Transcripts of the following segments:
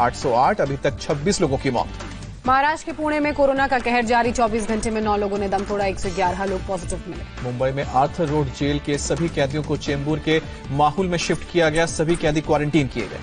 808, अभी तक 26 लोगों की मौत। महाराष्ट्र के पुणे में कोरोना का कहर जारी, 24 घंटे में 9 लोगों ने दम तोड़ा, 111 लोग पॉजिटिव मिले। मुंबई में आर्थर रोड जेल के सभी कैदियों को चेंबूर के माहौल में शिफ्ट किया गया, सभी कैदी क्वारंटीन किए गए।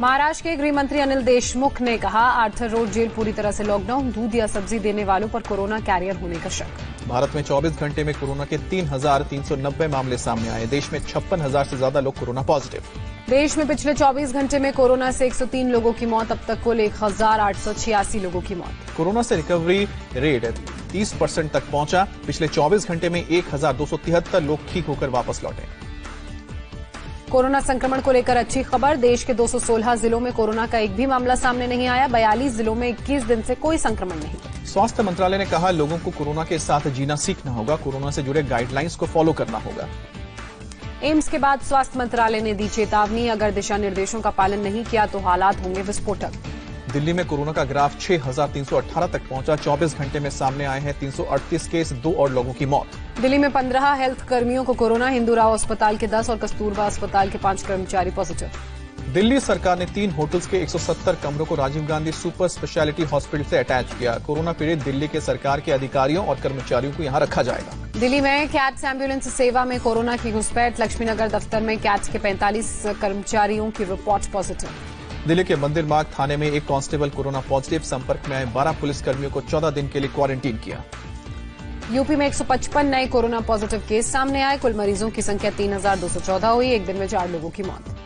महाराष्ट्र के गृह मंत्री अनिल देशमुख ने कहा, आर्थर रोड जेल पूरी तरह से लॉकडाउन, दूध या सब्जी देने वालों पर कोरोना कैरियर होने का शक। भारत में 24 घंटे में कोरोना के 3,390 मामले सामने आए, देश में 56,000 से ज्यादा लोग कोरोना पॉजिटिव। देश में पिछले 24 घंटे में कोरोना से 103 लोगों की मौत, अब तक कुल 1,886 लोगों की मौत। कोरोना से रिकवरी रेट 30% तक पहुंचा, पिछले 24 घंटे में 1,273 लोग ठीक होकर वापस लौटे। कोरोना संक्रमण को लेकर अच्छी खबर, देश के 216 जिलों में कोरोना का एक भी मामला सामने नहीं आया, 42 जिलों में 21 दिन से कोई संक्रमण नहीं। स्वास्थ्य मंत्रालय ने कहा, लोगों को कोरोना के साथ जीना सीखना होगा, कोरोना से जुड़े गाइडलाइंस को फॉलो करना होगा। एम्स के बाद स्वास्थ्य मंत्रालय ने दी चेतावनी, अगर दिशा निर्देशों का पालन नहीं किया तो हालात होंगे विस्फोटक। दिल्ली में कोरोना का ग्राफ 6,318 तक पहुंचा, 24 घंटे में सामने आए हैं 338 केस, 2 और लोगों की मौत। दिल्ली में 15 हेल्थ कर्मियों को कोरोना, हिंदूराव अस्पताल के 10 और कस्तूरबा अस्पताल के 5 कर्मचारी पॉजिटिव। दिल्ली सरकार ने 3 होटल्स के 170 कमरों को Rajiv Gandhi super speciality hospital से अटैच किया, कोरोना पीड़ित दिल्ली के सरकार के अधिकारियों और कर्मचारियों को यहां रखा जाएगा। दिल्ली में कैट्स एम्बुलेंस सेवा में कोरोना की घुसपैठ, लक्ष्मीनगर दफ्तर में कैट्स के 45 कर्मचारियों की रिपोर्ट पॉजिटिव। दिल्ली के मंदिर मार्ग थाने में एक कांस्टेबल कोरोना पॉजिटिव, संपर्क में आए 12 पुलिसकर्मियों को 14 दिन के लिए क्वारंटीन किया। यूपी में 155 नए कोरोना पॉजिटिव केस सामने आए, कुल मरीजों की संख्या 3,214 हुई, एक दिन में 4 लोगों की मौत।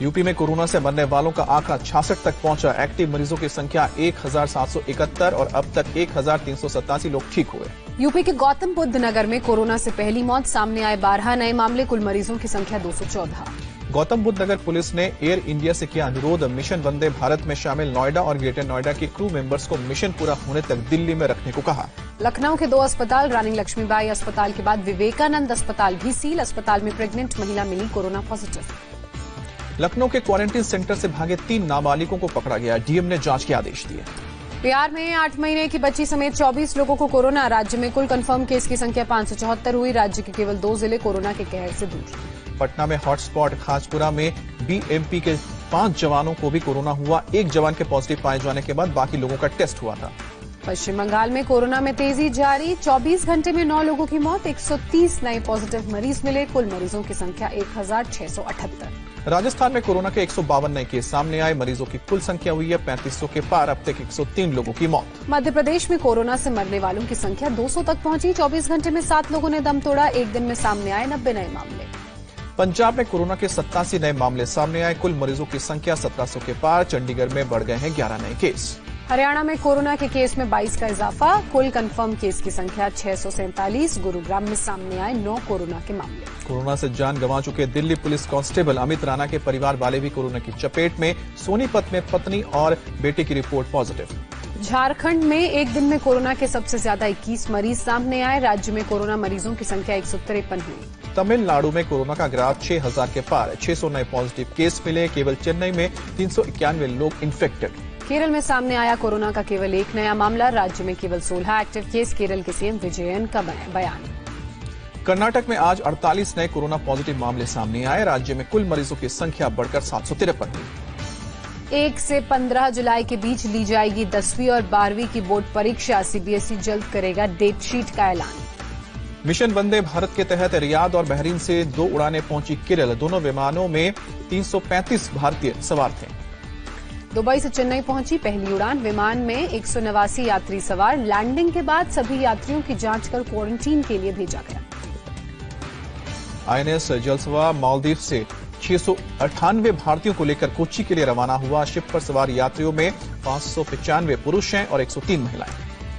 यूपी में कोरोना से मरने वालों का आंकड़ा 66 तक पहुंचा, एक्टिव मरीजों की संख्या 1,771 और अब तक 1,387 लोग ठीक हुए। यूपी के गौतम बुद्ध नगर में कोरोना से पहली मौत, सामने आए 12 नए मामले, कुल मरीजों की संख्या 214। गौतम बुद्ध नगर पुलिस ने एयर इंडिया से किया अनुरोध, मिशन वंदे भारत में शामिल नोएडा और ग्रेटर नोएडा के क्रू मेंबर्स को मिशन पूरा होने तक दिल्ली में रखने को कहा। लखनऊ के 2 अस्पताल, रानी लक्ष्मीबाई अस्पताल के बाद विवेकानंद अस्पताल भी सील, अस्पताल में प्रेग्नेंट महिला मिली कोरोना पॉजिटिव। लखनऊ के क्वारंटीन सेंटर से भागे 3 नाबालिगों को पकड़ा गया, डीएम ने जांच के आदेश दिए। बिहार में 8 महीने की बच्ची समेत 24 लोगों को कोरोना, राज्य में कुल कंफर्म केस की संख्या 574 हुई, राज्य के केवल 2 जिले कोरोना के कहर से दूर। पटना में हॉटस्पॉट खाजपुरा में बीएमपी के 5 जवानों को भी कोरोना हुआ, 1 जवान के पॉजिटिव पाए जाने के बाद बाकी लोगों का टेस्ट हुआ था। पश्चिम बंगाल में कोरोना में तेजी जारी, 24 घंटे में 9 लोगों की मौत, 130 नए पॉजिटिव मरीज मिले, कुल मरीजों की संख्या 1,678। राजस्थान में कोरोना के 152 नए केस सामने आए, मरीजों की कुल संख्या हुई है 3500 के पार, अब तक 103 लोगों की मौत। मध्य प्रदेश में कोरोना से मरने वालों की संख्या 200 तक पहुंची, 24 घंटे में 7 लोगों ने दम तोड़ा, एक दिन में सामने आए 90 नए मामले। पंजाब में कोरोना के 87 नए मामले सामने आए, कुल मरीजों की संख्या 1700 के पार, चंडीगढ़ में बढ़ गए हैं 11 नए केस। हरियाणा में कोरोना के केस में 22 का इजाफा, कुल कंफर्म केस की संख्या 647, गुरुग्राम में सामने आए 9 कोरोना के मामले। कोरोना से जान गंवा चुके दिल्ली पुलिस कांस्टेबल अमित राणा के परिवार वाले भी कोरोना की चपेट में, सोनीपत में पत्नी और बेटे की रिपोर्ट पॉजिटिव। झारखंड में एक दिन में कोरोना के सबसे ज्यादा 21 मरीज सामने आए, राज्य में कोरोना मरीजों की संख्या 153 हुई। तमिलनाडु में कोरोना का ग्राफ 6,000 के पार, 600 नए पॉजिटिव केस मिले, केवल चेन्नई में 391 लोग इन्फेक्टेड। केरल में सामने आया कोरोना का केवल एक नया मामला, राज्य में केवल 16 एक्टिव केस, केरल के सीएम विजयन का बयान। कर्नाटक में आज 48 नए कोरोना पॉजिटिव मामले सामने आए, राज्य में कुल मरीजों की संख्या बढ़कर 753 हुई। 1 से 15 जुलाई के बीच ली जाएगी 10वीं और 12वीं की बोर्ड परीक्षा, सीबीएसई जल्द करेगा डेट शीट का ऐलान। मिशन वंदे भारत के तहत रियाद और बहरीन से 2 उड़ानें पहुंची केरल, दोनों विमानों में 335 भारतीय सवार थे। दुबई से चेन्नई पहुंची पहली उड़ान, विमान में 189 यात्री सवार, लैंडिंग के बाद सभी यात्रियों की जांच कर क्वारंटीन के लिए भेजा गया। आईएनएस जलसवा मालदीव से 698 भारतीयों को लेकर कोच्चि के लिए रवाना हुआ, शिप पर सवार यात्रियों में 595 पुरुष हैं और 103 महिलाएं।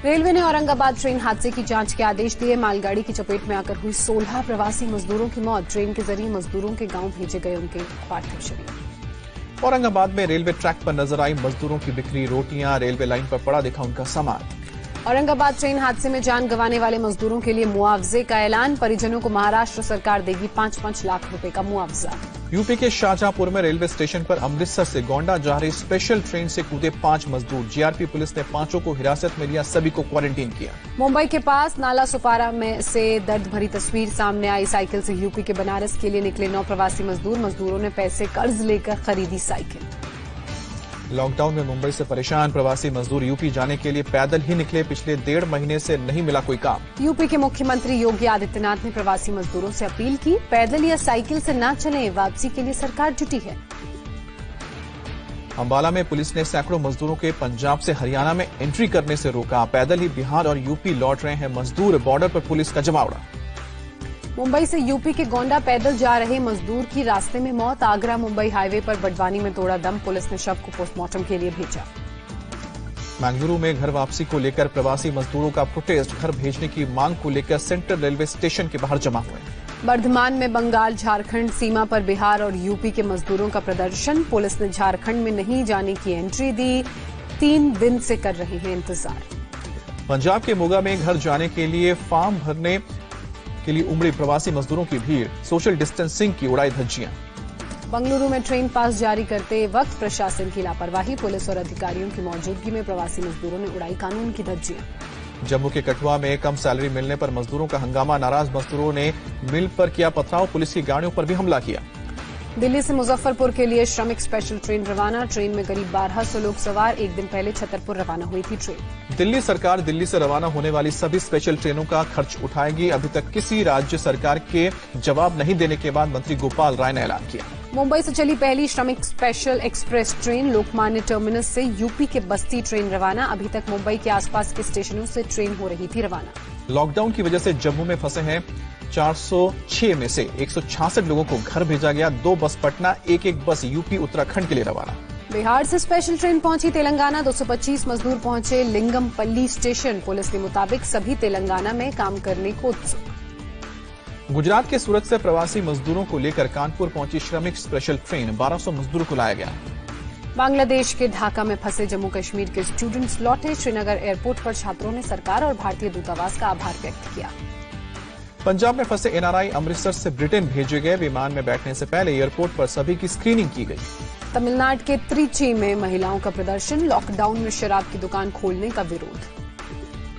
रेलवे ने औरंगाबाद ट्रेन हादसे की जांच के आदेश दिए, मालगाड़ी की चपेट में आकर हुई 16 प्रवासी मजदूरों की मौत, ट्रेन के जरिए मजदूरों के गांव भेजे गए उनके पार्थिव शरीर। औरंगाबाद में रेलवे ट्रैक पर नजर आई मजदूरों की बिखरी रोटियां, रेलवे लाइन पर पड़ा दिखा उनका सामान। औरंगाबाद ट्रेन हादसे में जान गंवाने वाले मजदूरों के लिए मुआवजे का ऐलान, परिजनों को महाराष्ट्र सरकार देगी 5-5 लाख रुपए का मुआवजा। यूपी के शाहजहांपुर में रेलवे स्टेशन पर अमृतसर से गोंडा जा रही स्पेशल ट्रेन से कूदे 5 मजदूर। जीआरपी पुलिस ने 5 को हिरासत में लिया, सभी को क्वारंटीन किया। मुंबई के पास नाला सुपारा में से दर्द भरी तस्वीर सामने आई। साइकिल से यूपी के बनारस के लिए निकले 9 प्रवासी मजदूर। मजदूरों ने पैसे कर्ज लेकर खरीदी साइकिल। लॉकडाउन में मुंबई से परेशान प्रवासी मजदूर यूपी जाने के लिए पैदल ही निकले। पिछले 1.5 महीने से नहीं मिला कोई काम। यूपी के मुख्यमंत्री योगी आदित्यनाथ ने प्रवासी मजदूरों से अपील की, पैदल या साइकिल से न चलें, वापसी के लिए सरकार जुटी है। अंबाला में पुलिस ने सैकड़ों मजदूरों के पंजाब से हरियाणा में एंट्री करने से रोका। पैदल ही बिहार और यूपी लौट रहे हैं मजदूर। बॉर्डर पर पुलिस का जमावड़ा। मुंबई से यूपी के गोंडा पैदल जा रहे मजदूर की रास्ते में मौत। आगरा मुंबई हाईवे पर बडवानी में तोड़ा दम। पुलिस ने शव को पोस्टमार्टम के लिए भेजा। बेंगलुरु में घर वापसी को लेकर प्रवासी मजदूरों का प्रोटेस्ट। घर भेजने की मांग को लेकर सेंट्रल रेलवे स्टेशन के बाहर जमा हुए। बर्धमान में बंगाल झारखंड सीमा पर बिहार और यूपी के मजदूरों का प्रदर्शन। पुलिस ने झारखंड में नहीं जाने की एंट्री दी। 3 दिन से कर रहे हैं इंतजार। पंजाब के मोगा में घर जाने के लिए फॉर्म भरने के लिए उमड़ी प्रवासी मजदूरों की भीड़। सोशल डिस्टेंसिंग की उड़ाई धज्जियां। बंगलुरु में ट्रेन पास जारी करते वक्त प्रशासन की लापरवाही। पुलिस और अधिकारियों की मौजूदगी में प्रवासी मजदूरों ने उड़ाई कानून की धज्जियां। जम्मू के कठुआ में कम सैलरी मिलने पर मजदूरों का हंगामा। नाराज मजदूरों ने मिल पर किया पथराव। पुलिस की गाड़ियों पर भी हमला किया। दिल्ली से मुजफ्फरपुर के लिए श्रमिक स्पेशल ट्रेन रवाना। ट्रेन में करीब 1200 लोग सवार। एक दिन पहले छतरपुर रवाना हुई थी ट्रेन। दिल्ली सरकार दिल्ली से रवाना होने वाली सभी स्पेशल ट्रेनों का खर्च उठाएगी। अभी तक किसी राज्य सरकार के जवाब नहीं देने के बाद मंत्री गोपाल राय ने ऐलान किया। मुंबई से चली पहली श्रमिक special express train. Lokmanya terminus से यूपी के बस्ती ट्रेन रवाना। अभी तक मुंबई के आसपास के स्टेशनों से ट्रेन हो रही थी रवाना। लॉकडाउन की वजह से जम्मू में फंसे हैं 406 में से 166 लोगों को घर भेजा गया। 2 बस पटना, एक बस यूपी उत्तराखंड के लिए रवाना। बिहार से स्पेशल ट्रेन पहुंची तेलंगाना। 225 मजदूर पहुंचे लिंगमपल्ली स्टेशन। पुलिस के मुताबिक सभी तेलंगाना में काम करने को उत्सुक। गुजरात के सूरत से प्रवासी मजदूरों को लेकर कानपुर पहुंची श्रमिक स्पेशल ट्रेन। 1200 मजदूरों को लाया गया। बांग्लादेश के ढाका में फंसे जम्मू कश्मीर के स्टूडेंट्स लौटे। श्रीनगर एयरपोर्ट पर छात्रों ने सरकार और भारतीय दूतावास का आभार व्यक्त किया। पंजाब में फंसे एनआरआई अमृतसर से ब्रिटेन भेजे गए। विमान में बैठने से पहले एयरपोर्ट पर सभी की स्क्रीनिंग की गई। तमिलनाडु के त्रिची में महिलाओं का प्रदर्शन। लॉकडाउन में शराब की दुकान खोलने का विरोध।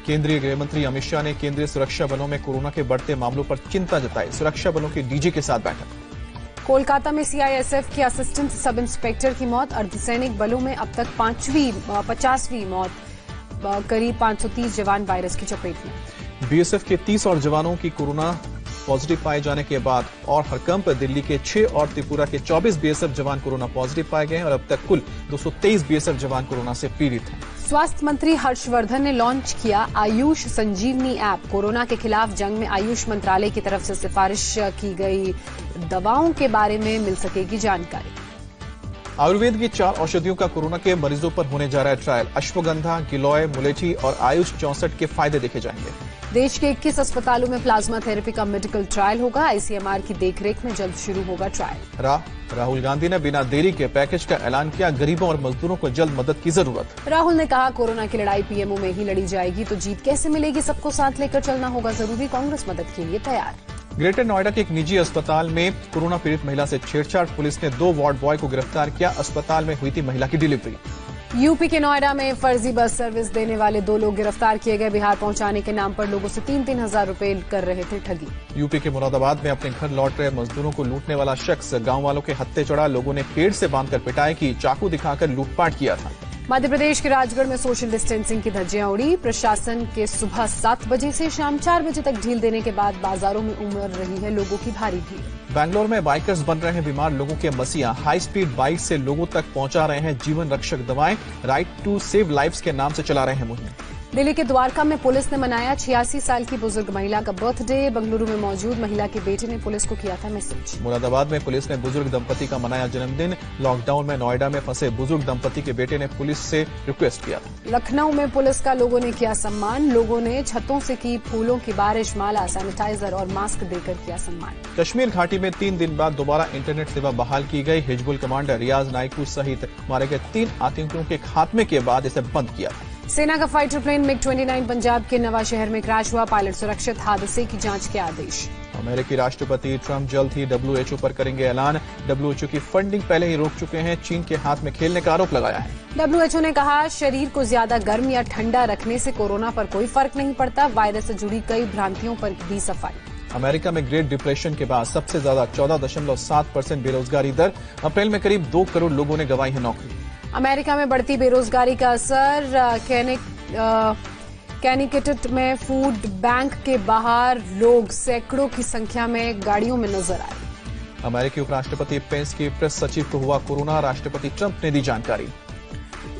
केंद्रीय गृह मंत्री अमित शाह ने केंद्रीय सुरक्षा बलों में कोरोना के बढ़ते मामलों पर चिंता जताई। सुरक्षा बलों के डीजी के साथ बैठक। कोलकाता में सीआईएसएफ के असिस्टेंट सब इंस्पेक्टर की मौत। अर्धसैनिक बलों में अब तक 50वीं मौत। करीब 530 जवान वायरस की चपेट में। बीएसएफ के 30 और जवानों की कोरोना पॉजिटिव पाए जाने के बाद और हरकंप दिल्ली के 6 और त्रिपुरा के 24 बीएसएफ जवान कोरोना पॉजिटिव पाए गए हैं और अब तक कुल 223 बीएसएफ जवान कोरोना से पीड़ित हैं। स्वास्थ्य मंत्री हर्षवर्धन ने लॉन्च किया आयुष संजीवनी ऐप। कोरोना के खिलाफ जंग में आयुष मंत्रालय की तरफ से सिफारिश की गई दवाओं के बारे में मिल सकेगी जानकारी। आयुर्वेद की 4 औषधियों का कोरोना के मरीजों पर होने जा रहा है ट्रायल। अश्वगंधा, गिलोय, मुलेठी और आयुष 64 के फायदे देखे जाएंगे। देश के 21 अस्पतालों में प्लाज्मा थेरेपी का मेडिकल ट्रायल होगा। आईसीएमआर की देखरेख में जल्द शुरू होगा ट्रायल। राहुल गांधी ने बिना देरी के पैकेज का ऐलान किया। गरीबों और मजदूरों को जल्द मदद की जरूरत। राहुल ने कहा, कोरोना की लड़ाई पीएमओ में ही लड़ी जाएगी तो जीत कैसे मिलेगी। सबको साथ लेकर चलना होगा जरूरी। कांग्रेस मदद के लिए तैयार। ग्रेटर नोएडा के एक निजी अस्पताल में कोरोना पीड़ित महिला से छेड़छाड़। पुलिस ने 2 वार्ड बॉय को गिरफ्तार किया। अस्पताल में हुई थी महिला की डिलीवरी। यूपी के नोएडा में फर्जी बस सर्विस देने वाले 2 लोग गिरफ्तार किए गए। बिहार पहुंचाने के नाम पर लोगों से 3-3 हजार रुपए कर रहे थे ठगी। यूपी के मुरादाबाद में अपने घर लौट रहे मजदूरों को लूटने वाला शख्स गांव वालों के हत्थे चढ़ा। लोगों ने पेड़ से बांधकर पिटाई की। चाकू दिखाकर लूटपाट किया था। मध्य प्रदेश के राजगढ़ में सोशल डिस्टेंसिंग की धज्जियां उड़ी। प्रशासन के सुबह 7 बजे से शाम 4 बजे तक ढील देने के बाद बाजारों में उमड़ रही है लोगों की भारी भीड़। बैंगलोर में बाइकर्स बन रहे हैं बीमार लोगों के मसीहा। हाई स्पीड बाइक से लोगों तक पहुंचा रहे हैं जीवन रक्षक दवाएं। राइट टू सेव लाइव्स के नाम से चला रहे हैं मुहिम। दिल्ली के द्वारका में पुलिस ने मनाया 86 साल की बुजुर्ग महिला का बर्थडे। बंगलुरु में मौजूद महिला के बेटे ने पुलिस को किया था मैसेज। मुरादाबाद में पुलिस ने बुजुर्ग दंपति का मनाया जन्मदिन। लॉकडाउन में नोएडा में फंसे बुजुर्ग दंपति के बेटे ने पुलिस से रिक्वेस्ट किया था। लखनऊ में पुलिस का लोगों ने किया सम्मान। लोगों ने छतों से की फूलों की बारिश, माला, सैनिटाइजर और मास्क देकर किया सम्मान। कश्मीर घाटी में 3 दिन बाद दोबारा इंटरनेट सेवा बहाल की गई। हिजबुल कमांडर रियाज नाइकू सहित मारे गए 3 आतंकियों के खात्मे के बाद इसे बंद किया। सेना का फाइटर प्लेन मिग 29 पंजाब के नवा शहर में क्रैश हुआ। पायलट सुरक्षित। हादसे की जांच के आदेश। अमेरिकी राष्ट्रपति ट्रंप जल्द ही डब्ल्यूएचओ पर करेंगे ऐलान। डब्ल्यूएचओ की फंडिंग पहले ही रोक चुके हैं। चीन के हाथ में खेलने का आरोप लगाया है। डब्ल्यूएचओ ने कहा, शरीर को ज्यादा गर्म या ठंडा रखने से कोरोना पर कोई फर्क नहीं पड़ता। वायरस से जुड़ी कई भ्रांतियों पर भी सफाई। अमेरिका में ग्रेट डिप्रेशन के बाद सबसे ज्यादा 14.7% बेरोजगारी दर। अप्रैल में करीब 2 करोड़ लोगों ने गंवाई है नौकरी। अमेरिका में बढ़ती बेरोजगारी का असर। कैनिकेटिट में फूड बैंक के बाहर लोग सैकड़ों की संख्या में गाड़ियों में नजर आए। अमेरिकी उपराष्ट्रपति पेंस की प्रेस सचिव को हुआ कोरोना। राष्ट्रपति ट्रंप ने दी जानकारी।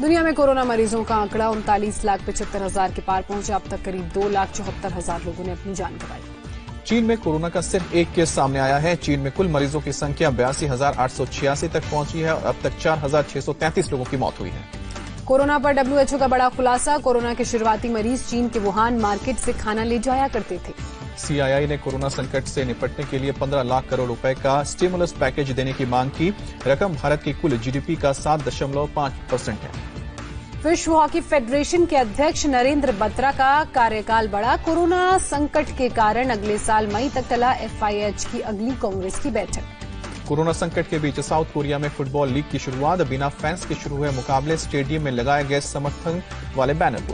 दुनिया में कोरोना मरीजों का आंकड़ा 39,75,000 के पार पहुंचा। अब तक करीब 2,74,000 लोगों ने अपनी जान गंवाई। चीन में कोरोना का सिर्फ एक केस सामने आया है। चीन में कुल मरीजों की संख्या 82,886 तक पहुंची है और अब तक 4,633 लोगों की मौत हुई है। कोरोना पर डब्ल्यूएचओ का बड़ा खुलासा। कोरोना के शुरुआती मरीज चीन के वुहान मार्केट से खाना ले जाया करते थे। सीआईआई ने कोरोना संकट से निपटने के लिए 15 लाख करोड़ रुपए का स्टिमुलस पैकेज देने की मांग की। रकम भारत की कुल जीडीपी का 7.5% है। विश्व हॉकी फेडरेशन के अध्यक्ष नरेंद्र बत्रा का कार्यकाल बढ़ा। कोरोना संकट के कारण अगले साल मई तक टला एफआईएच की अगली कांग्रेस की बैठक। कोरोना संकट के बीच साउथ कोरिया में फुटबॉल लीग की शुरुआत। बिना फैंस के शुरू हुए मुकाबले। स्टेडियम में लगाए गए समर्थन वाले बैनर।